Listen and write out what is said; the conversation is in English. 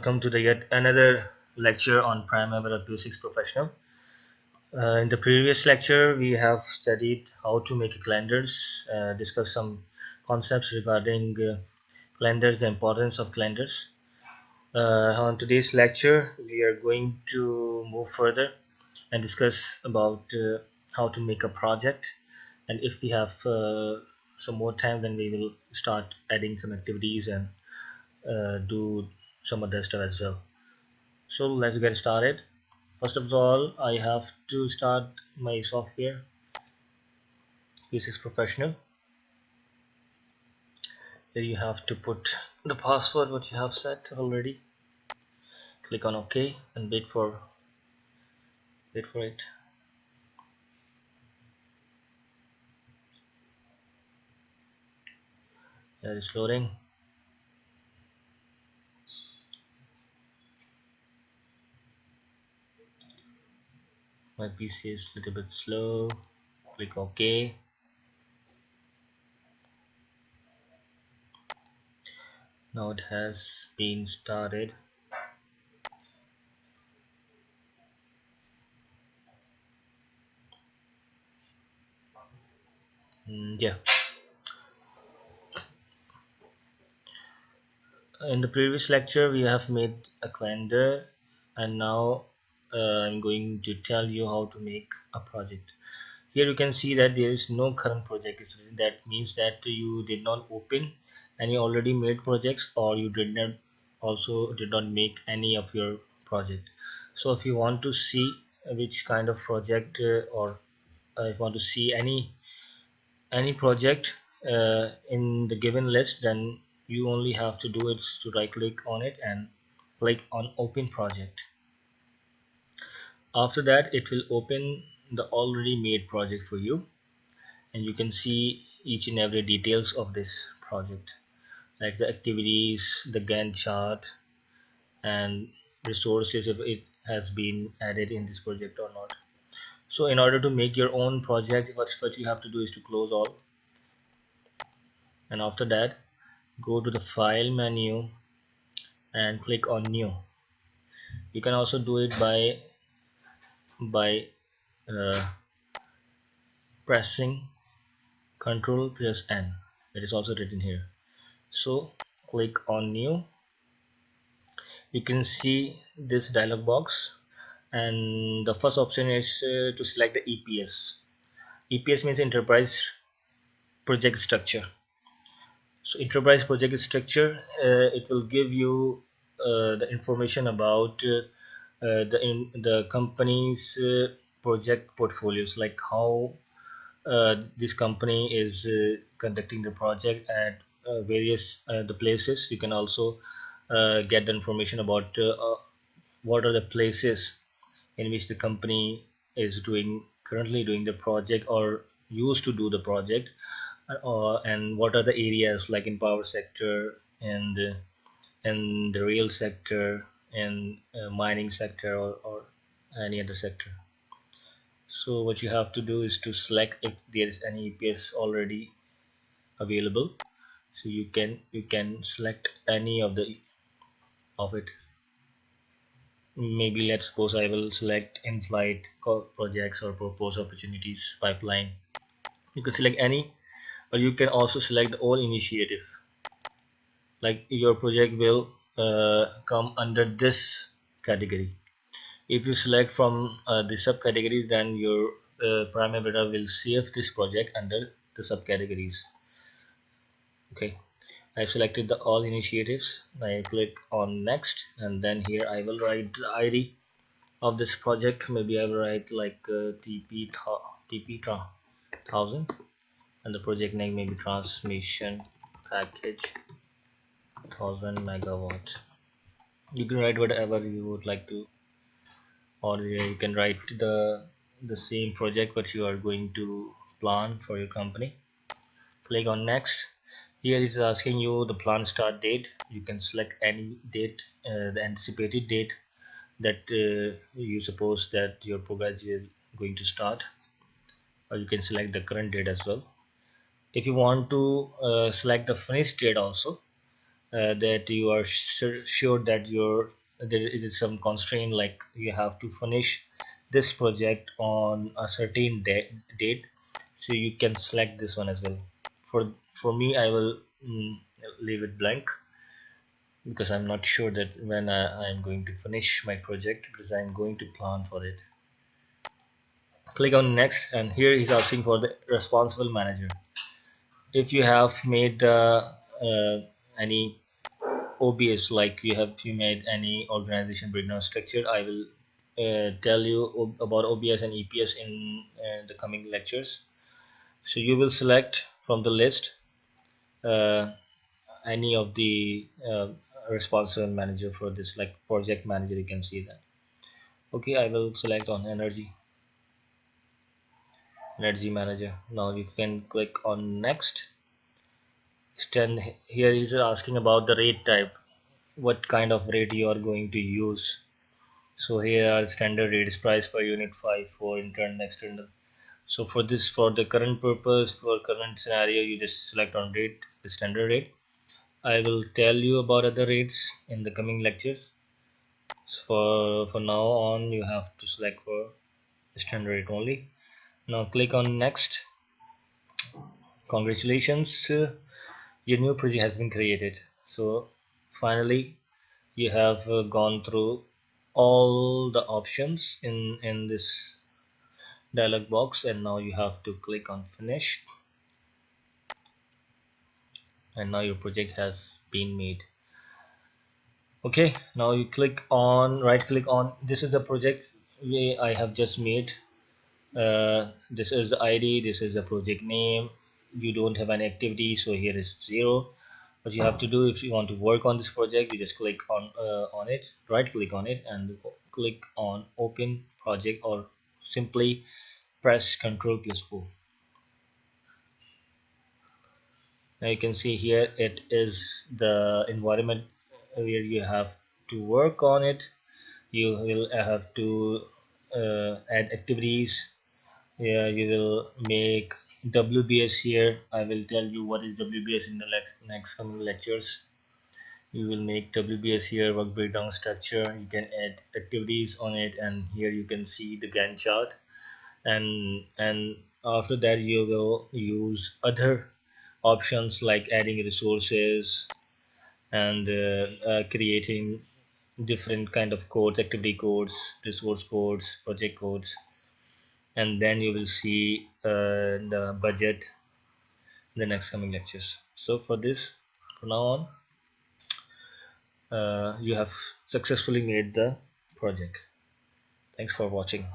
welcome to the yet another lecture on Primavera P6 Professional. In the previous lecture, we have studied how to make calendars, discuss some concepts regarding calendars, the importance of calendars. On today's lecture, we are going to move further and discuss about how to make a project. And if we have some more time, then we will start adding some activities and do some other stuff as well. So let's get started. First of all, I have to start my software P6 Professional. Here you have to put the password what you have set already. Click on OK and wait for it. That is loading. My PC is a little bit slow. Click OK. Now it has been started. Yeah. In the previous lecture, we have made a calendar, and now I'm going to tell you how to make a project. Here you can see that there is no current project. That means that you did not open any already made projects, or you did not make any of your project. So if you want to see which kind of project or if you want to see any project in the given list, then you only have to do it to right click on it and click on open project. After that, it will open the already made project for you, and you can see each and every details of this project, like the activities, the Gantt chart, and resources, if it has been added in this project or not. So in order to make your own project, what you have to do is to close all, and after that go to the file menu and click on new. You can also do it by uh, pressing Ctrl plus N. It is also written here. So click on new. You can see this dialog box, and the first option is to select the EPS. EPS means enterprise project structure. So enterprise project structure, it will give you the information about the company's project portfolios, like how this company is conducting the project at various the places. You can also get the information about what are the places in which the company is currently doing the project or used to do the project, and what are the areas, like in power sector and in the rail sector and mining sector, or any other sector. So what you have to do is to select if there is any EPS already available. So you can select any of it. Maybe let's suppose I will select in-flight projects or proposed opportunities pipeline. You can select any, or you can also select the all initiative, like your project will come under this category. If you select from the subcategories, then your Primavera will save this project under the subcategories. Okay, I selected the all initiatives. I click on next, and then here I will write the ID of this project. Maybe I will write like TP 1000, and the project name may be transmission package 1000 megawatt. You can write whatever you would like to, or you can write the same project what you are going to plan for your company. Click on next. Here it is asking you the plan start date. You can select any date, the anticipated date that you suppose that your program is going to start, or you can select the current date as well. If you want to select the finish date also, that you are sure that there is some constraint, like you have to finish this project on a certain date, so you can select this one as well. For me, I will leave it blank because I'm not sure that when I'm going to finish my project, because I'm going to plan for it. Click on next, and here he's asking for the responsible manager. If you have made any OBS, like you made any organization breakdown structure, I will tell you about OBS and EPS in the coming lectures. So you will select from the list uh, any of the responsible manager for this, like project manager, you can see that. Okay, I will select on energy manager. Now you can click on next. Then here is asking about the rate type, what kind of rate you are going to use. So here are standard rates, price per unit 5 for internal external. So for this, for the current purpose, for current scenario, you just select on rate, the standard rate. I will tell you about other rates in the coming lectures. For now on, you have to select for standard rate only. Now click on next. Congratulations, your new project has been created. So finally you have gone through all the options in this dialog box, and now you have to click on finish, and now your project has been made. Okay, now you click on right click on, this is a project I have just made. This is the ID, this is the project name. You don't have any activity, so here is 0. What you have to do, if you want to work on this project, you just click on it, right click on it, and click on open project, or simply press Ctrl+O. Now you can see here it is the environment where you have to work on it. You will have to add activities. Yeah, you will make WBS here. I will tell you what is WBS in the next coming lectures. You will make WBS here, work breakdown structure. You can add activities on it, and here you can see the Gantt chart. And after that, you will use other options like adding resources and creating different kind of codes, activity codes, resource codes, project codes, and then you will see the budget in the next coming lectures. So for this, from now on, you have successfully made the project. Thanks for watching.